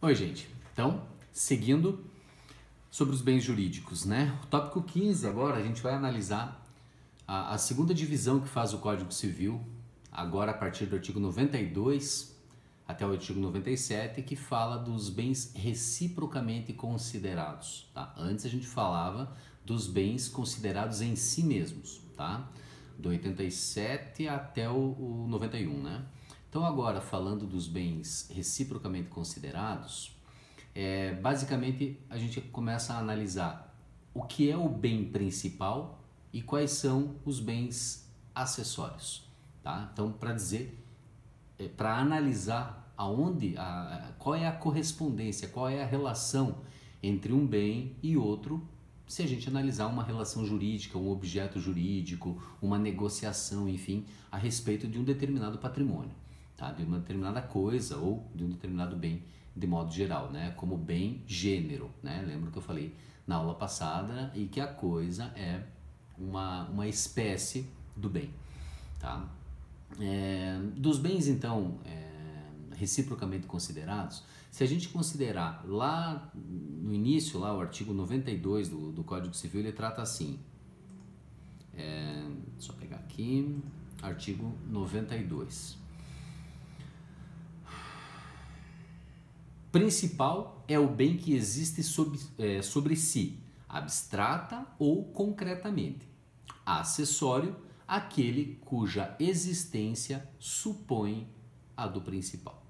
Oi, gente. Então, seguindo sobre os bens jurídicos, né? O tópico 15 agora a gente vai analisar a segunda divisão que faz o Código Civil, agora a partir do artigo 92 até o artigo 97, que fala dos bens reciprocamente considerados, tá? Antes a gente falava dos bens considerados em si mesmos, tá? Do 87 até o 91, né? Então agora, falando dos bens reciprocamente considerados, basicamente a gente começa a analisar o que é o bem principal e quais são os bens acessórios, tá? Então, para analisar qual é a correspondência, qual é a relação entre um bem e outro, se a gente analisar uma relação jurídica, um objeto jurídico, uma negociação, enfim, a respeito de um determinado patrimônio, tá? De uma determinada coisa ou de um determinado bem de modo geral, né? Como bem gênero, né? Lembra que eu falei na aula passada e que a coisa é uma espécie do bem, tá? Dos bens, então, reciprocamente considerados, se a gente considerar lá no início, lá o artigo 92 do Código Civil, ele trata assim, só pegar aqui, artigo 92. Principal é o bem que existe sobre si, abstrata ou concretamente. Acessório, aquele cuja existência supõe a do principal.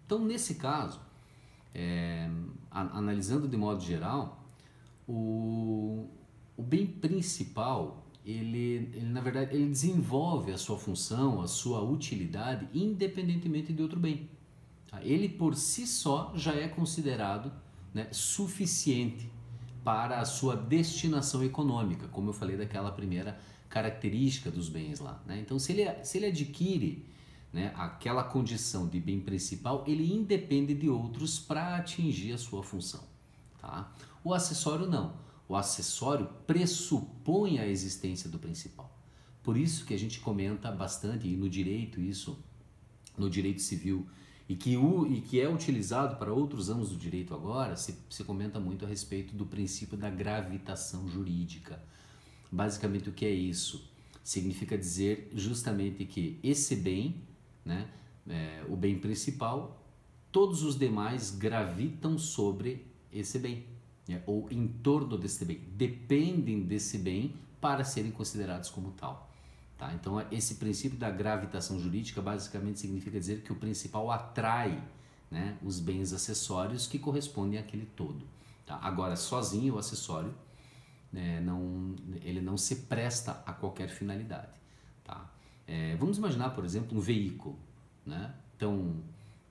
Então, nesse caso, analisando de modo geral, o bem principal, ele na verdade, ele desenvolve a sua função, a sua utilidade, independentemente de outro bem. Ele por si só já é considerado, né, suficiente para a sua destinação econômica, como eu falei daquela primeira característica dos bens lá, né? Então, se ele adquire, né, aquela condição de bem principal, ele independe de outros para atingir a sua função, tá? O acessório não. O acessório pressupõe a existência do principal. Por isso que a gente comenta bastante, e no direito isso, no direito civil, e que é utilizado para outros ramos do direito agora, se comenta muito a respeito do princípio da gravitação jurídica. Basicamente, o que é isso? Significa dizer justamente que esse bem, né, o bem principal, todos os demais gravitam sobre esse bem, né, ou em torno desse bem, dependem desse bem para serem considerados como tal. Tá? Então, esse princípio da gravitação jurídica basicamente significa dizer que o principal atrai, né, os bens acessórios que correspondem àquele todo. Tá? Agora, sozinho o acessório, ele não se presta a qualquer finalidade. Tá? Vamos imaginar, por exemplo, um veículo. Né? Então,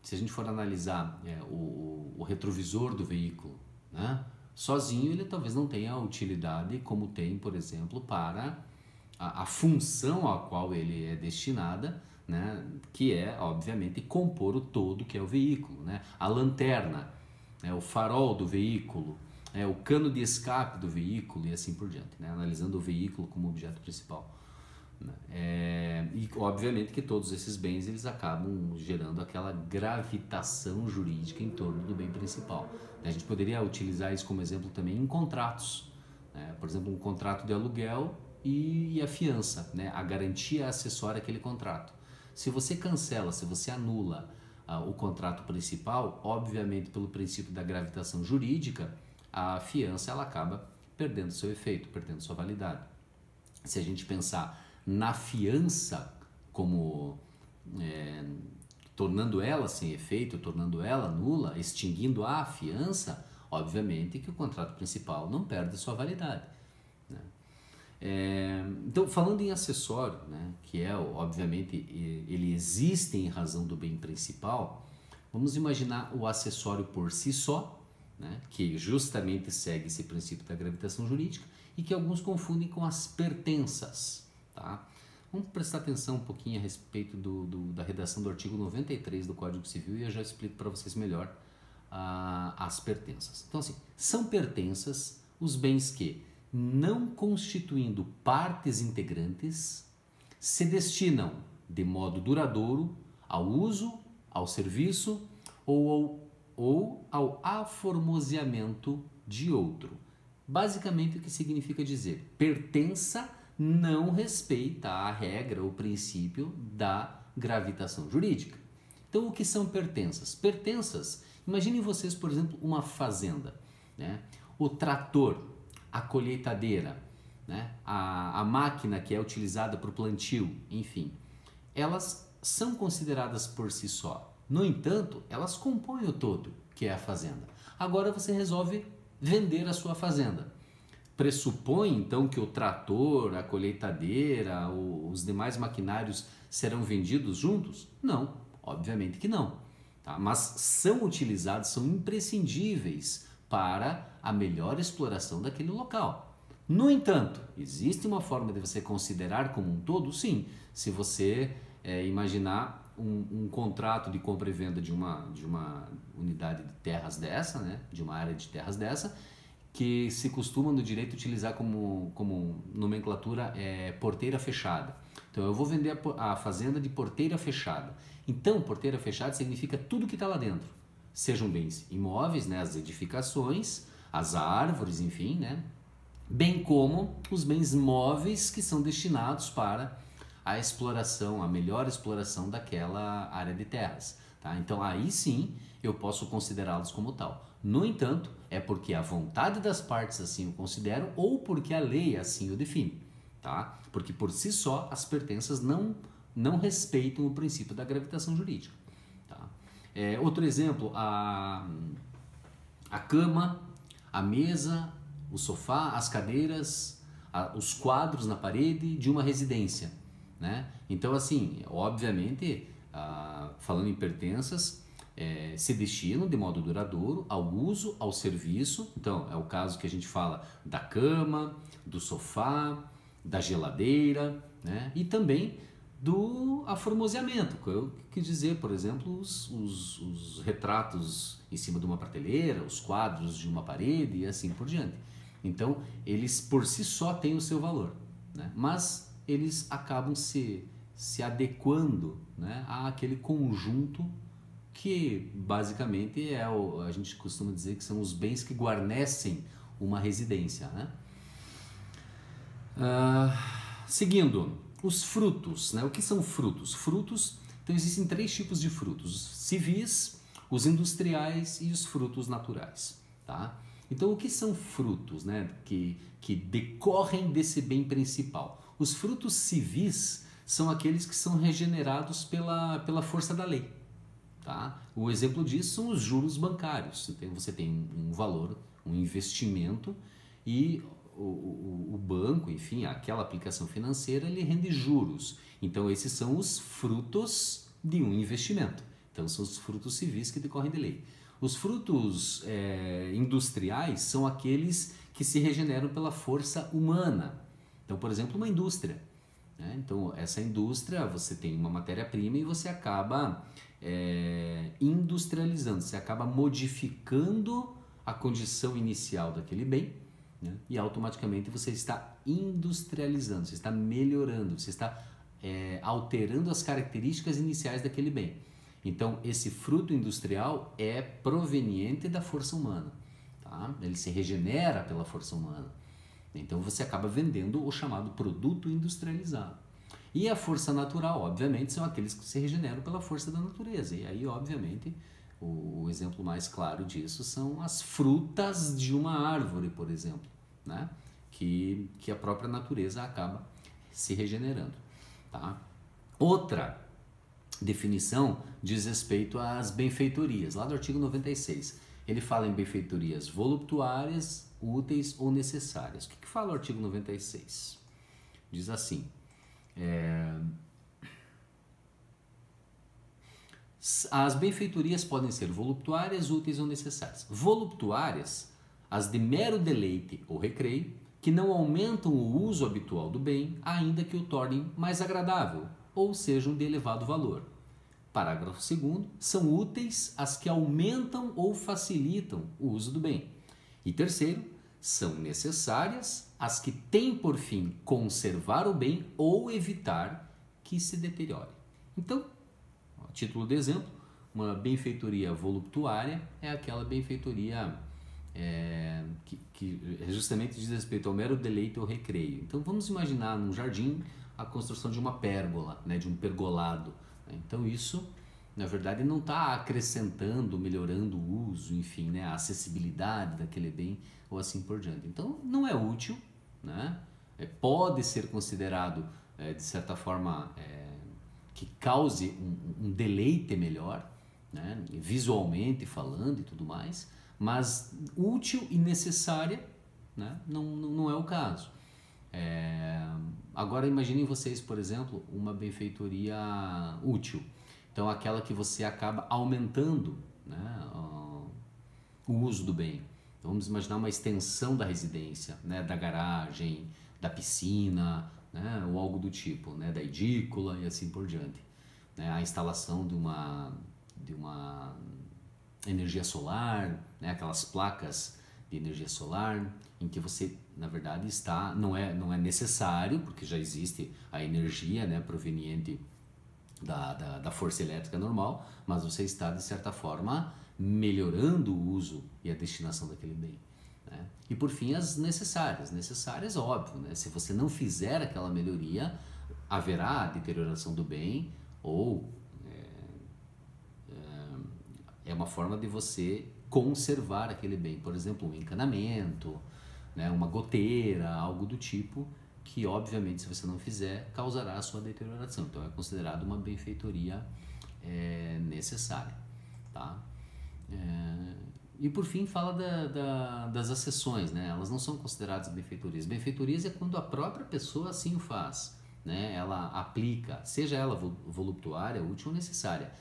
se a gente for analisar o retrovisor do veículo, né, sozinho ele talvez não tenha a utilidade como tem, por exemplo, para a função a qual ele é destinada, né, que é, obviamente, compor o todo que é o veículo, né? A lanterna, o farol do veículo, o cano de escape do veículo e assim por diante, né? Analisando o veículo como objeto principal. E, obviamente, que todos esses bens eles acabam gerando aquela gravitação jurídica em torno do bem principal. A gente poderia utilizar isso como exemplo também em contratos, né? Por exemplo, um contrato de aluguel e a fiança, né? A garantia acessória àquele contrato. Se você cancela, se você anula o contrato principal, obviamente pelo princípio da gravitação jurídica, a fiança ela acaba perdendo seu efeito, perdendo sua validade. Se a gente pensar na fiança como tornando ela sem efeito, tornando ela nula, extinguindo a fiança, obviamente que o contrato principal não perde sua validade, né? Então, falando em acessório, né, que obviamente, ele existe em razão do bem principal, vamos imaginar o acessório por si só, né, que justamente segue esse princípio da gravitação jurídica e que alguns confundem com as pertenças. Tá? Vamos prestar atenção um pouquinho a respeito da redação do artigo 93 do Código Civil e eu já explico para vocês melhor as pertenças. Então, assim, são pertenças os bens que, não constituindo partes integrantes, se destinam de modo duradouro ao uso, ao serviço ou ao ou ao aformoseamento de outro. Basicamente, o que significa dizer? Pertença não respeita a regra ou princípio da gravitação jurídica. Então, o que são pertenças? Pertenças, imaginem vocês, por exemplo, uma fazenda, né? O trator, a colheitadeira, né? A máquina que é utilizada para o plantio, enfim, elas são consideradas por si só. No entanto, elas compõem o todo, que é a fazenda. Agora você resolve vender a sua fazenda. Pressupõe então que o trator, a colheitadeira, os demais maquinários serão vendidos juntos? Não, obviamente que não. Tá? Mas são utilizados, são imprescindíveis para a melhor exploração daquele local. No entanto, existe uma forma de você considerar como um todo? Sim, se você imaginar um contrato de compra e venda de uma unidade de terras dessa, né? De uma área de terras dessa, que se costuma no direito utilizar como nomenclatura porteira fechada. Então eu vou vender a fazenda de porteira fechada. Então porteira fechada significa tudo que está lá dentro. Sejam bens imóveis, né, as edificações, as árvores, enfim, né, bem como os bens móveis que são destinados para a exploração, a melhor exploração daquela área de terras. Tá? Então aí sim eu posso considerá-los como tal. No entanto, é porque a vontade das partes assim o consideram ou porque a lei assim o define. Tá? Porque por si só as pertenças não respeitam o princípio da gravitação jurídica. Tá? Outro exemplo, a cama, a mesa, o sofá, as cadeiras, os quadros na parede de uma residência. Né? Então, assim, obviamente, falando em pertenças, se destinam de modo duradouro ao uso, ao serviço. Então, é o caso que a gente fala da cama, do sofá, da geladeira, né? E também do aformoseamento. Eu quis dizer, por exemplo, os retratos em cima de uma prateleira, os quadros de uma parede e assim por diante. Então, eles por si só têm o seu valor, né? Mas eles acabam se adequando, né, àquele conjunto que basicamente a gente costuma dizer que são os bens que guarnecem uma residência, né? Seguindo, os frutos, né? O que são frutos? Frutos, então existem 3 tipos de frutos: os civis, os industriais e os frutos naturais, tá? Então, o que são frutos, né, que decorrem desse bem principal? Os frutos civis são aqueles que são regenerados pela força da lei. Tá? O exemplo disso são os juros bancários. Então, você tem um valor, um investimento e o banco, enfim, aquela aplicação financeira, ele rende juros. Então, esses são os frutos de um investimento. Então, são os frutos civis que decorrem de lei. Os frutos industriais são aqueles que se regeneram pela força humana. Então, por exemplo, uma indústria, né? Então, essa indústria, você tem uma matéria-prima e você acaba industrializando, você acaba modificando a condição inicial daquele bem, né? E automaticamente você está industrializando, você está melhorando, você está alterando as características iniciais daquele bem. Então, esse fruto industrial é proveniente da força humana, tá? Ele se regenera pela força humana. Então, você acaba vendendo o chamado produto industrializado. E a força natural, obviamente, são aqueles que se regeneram pela força da natureza. E aí, obviamente, o exemplo mais claro disso são as frutas de uma árvore, por exemplo, né? Que a própria natureza acaba se regenerando, tá? Outra definição diz respeito às benfeitorias, lá do artigo 96. Ele fala em benfeitorias voluptuárias, úteis ou necessárias. O que fala o artigo 96? Diz assim: as benfeitorias podem ser voluptuárias, úteis ou necessárias. Voluptuárias, as de mero deleite ou recreio, que não aumentam o uso habitual do bem, ainda que o tornem mais agradável ou sejam de elevado valor. Parágrafo 2º, são úteis as que aumentam ou facilitam o uso do bem. E terceiro, são necessárias as que têm por fim conservar o bem ou evitar que se deteriore. Então, a título de exemplo, Uma benfeitoria voluptuária é aquela benfeitoria que justamente diz respeito ao mero deleite ou recreio. Então vamos imaginar num jardim a construção de uma pérgola, né, de um pergolado. Então isso, na verdade, não está acrescentando, melhorando o uso, enfim, né, a acessibilidade daquele bem ou assim por diante. Então não é útil, né? Pode ser considerado, de certa forma, que cause um deleite melhor, né, visualmente falando e tudo mais, mas útil e necessária, né, não é o caso. Agora imaginem vocês, por exemplo, uma benfeitoria útil. Então aquela que você acaba aumentando, né, o uso do bem. Então, vamos imaginar uma extensão da residência, né, da garagem, da piscina, né, ou algo do tipo, né, da edícula e assim por diante. Né, a instalação de uma energia solar, né, aquelas placas de energia solar, em que você, na verdade, não é necessário, porque já existe a energia, né, proveniente da força elétrica normal, mas você está, de certa forma, melhorando o uso e a destinação daquele bem. Né? E por fim, as necessárias, óbvio, né? Se você não fizer aquela melhoria, haverá deterioração do bem ou é uma forma de você conservar aquele bem, por exemplo, um encanamento, né, uma goteira, algo do tipo, que obviamente se você não fizer, causará a sua deterioração. Então é considerado uma benfeitoria necessária. Tá? E por fim fala das acessões, né? Elas não são consideradas benfeitorias. Benfeitorias é quando a própria pessoa assim o faz, né? Ela aplica, seja ela voluptuária, útil ou necessária.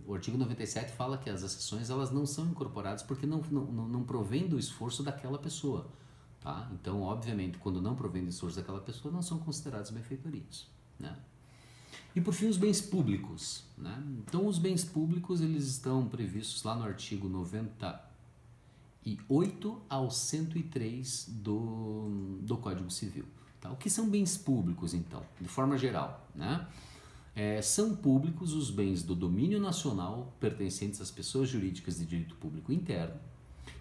O artigo 97 fala que as acessões elas não são incorporadas porque não provém do esforço daquela pessoa. Tá? Então, obviamente, quando não provém do esforço daquela pessoa, não são consideradas benfeitorias. Né? E por fim, os bens públicos. Né? Então, os bens públicos eles estão previstos lá no artigo 98 ao 103 do Código Civil. Tá? O que são bens públicos, então, de forma geral? Né? São públicos os bens do domínio nacional pertencentes às pessoas jurídicas de direito público interno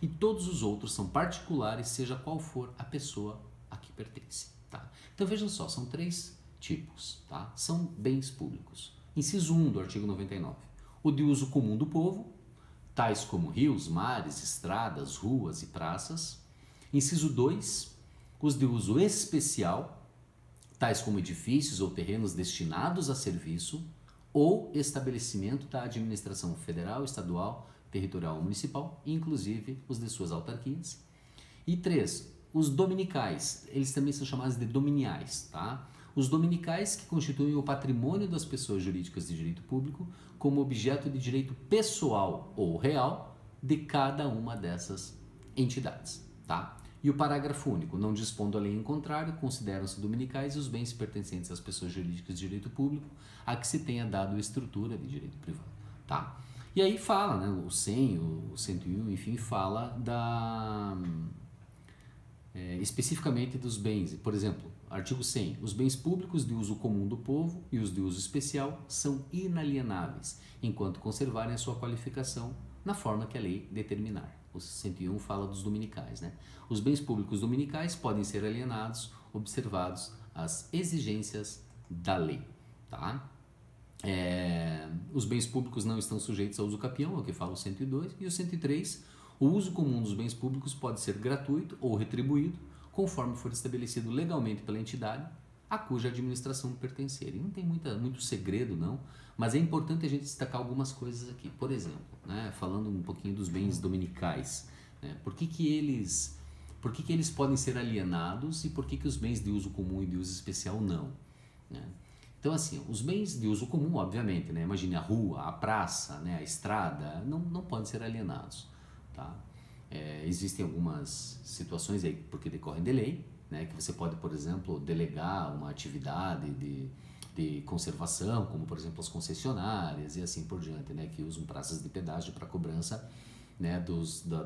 e todos os outros são particulares, seja qual for a pessoa a que pertence. Tá? Então vejam só, são 3 tipos, tá? São bens públicos. Inciso 1 do artigo 99, o de uso comum do povo, tais como rios, mares, estradas, ruas e praças. Inciso 2, os de uso especial, tais como edifícios ou terrenos destinados a serviço ou estabelecimento da administração federal, estadual, territorial ou municipal, inclusive os de suas autarquias. E 3, os dominicais, eles também são chamados de dominiais, tá? Os dominicais que constituem o patrimônio das pessoas jurídicas de direito público como objeto de direito pessoal ou real de cada uma dessas entidades, tá? E o parágrafo único, não dispondo a lei em contrário, consideram-se dominicais os bens pertencentes às pessoas jurídicas de direito público a que se tenha dado estrutura de direito privado, tá? E aí fala, né, o 100, o 101, enfim, fala especificamente dos bens. Por exemplo, artigo 100, os bens públicos de uso comum do povo e os de uso especial são inalienáveis, enquanto conservarem a sua qualificação na forma que a lei determinar. O 101 fala dos dominicais, né? Os bens públicos dominicais podem ser alienados, observados as exigências da lei, tá? Os bens públicos não estão sujeitos ao uso capião, é o que fala o 102, e o 103, o uso comum dos bens públicos pode ser gratuito ou retribuído, conforme for estabelecido legalmente pela entidade a cuja administração pertencer. E não tem muito segredo, não, mas é importante a gente destacar algumas coisas aqui. Por exemplo, né, falando um pouquinho dos bens dominicais, né, por que eles podem ser alienados e por que os bens de uso comum e de uso especial não? Né? Então, assim, os bens de uso comum, obviamente, né, imagine a rua, a praça, né, a estrada, não podem ser alienados. Tá? Existem algumas situações aí porque decorrem de lei, né, que você pode, por exemplo, delegar uma atividade de conservação, como por exemplo as concessionárias e assim por diante, né, que usam praças de pedágio para cobrança, né,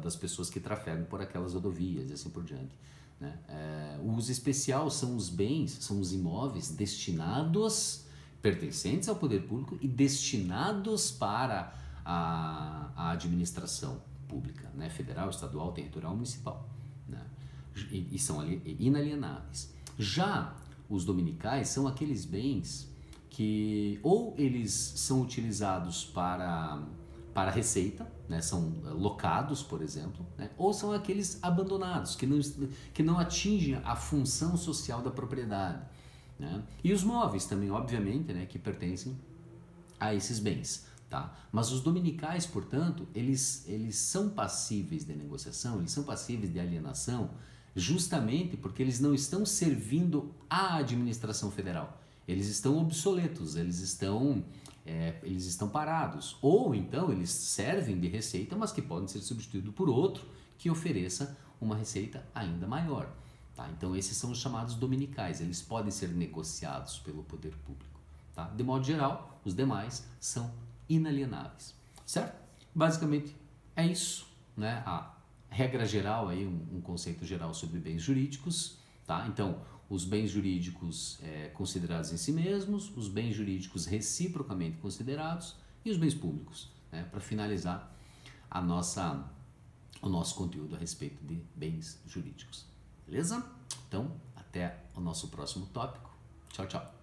das pessoas que trafegam por aquelas rodovias e assim por diante. Né? O uso especial são os bens, são os imóveis destinados, pertencentes ao poder público e destinados para a administração pública, né? Federal, estadual, territorial, municipal, né? E são inalienáveis. Já os dominicais são aqueles bens que ou eles são utilizados para receita, né? São locados, por exemplo, né? Ou são aqueles abandonados, que não atingem a função social da propriedade, né? E os móveis também, obviamente, né? Que pertencem a esses bens. Tá? Mas os dominicais, portanto, eles são passíveis de negociação, eles são passíveis de alienação, justamente porque eles não estão servindo à administração federal. Eles estão obsoletos, eles estão parados. Ou então eles servem de receita, mas que podem ser substituídos por outro que ofereça uma receita ainda maior. Tá? Então esses são os chamados dominicais, eles podem ser negociados pelo poder público. Tá? De modo geral, os demais são inalienáveis, certo? Basicamente é isso, né? A regra geral aí, um conceito geral sobre bens jurídicos, tá? Então, os bens jurídicos considerados em si mesmos, os bens jurídicos reciprocamente considerados e os bens públicos, né? Para finalizar o nosso conteúdo a respeito de bens jurídicos, beleza? Então, até o nosso próximo tópico. Tchau, tchau.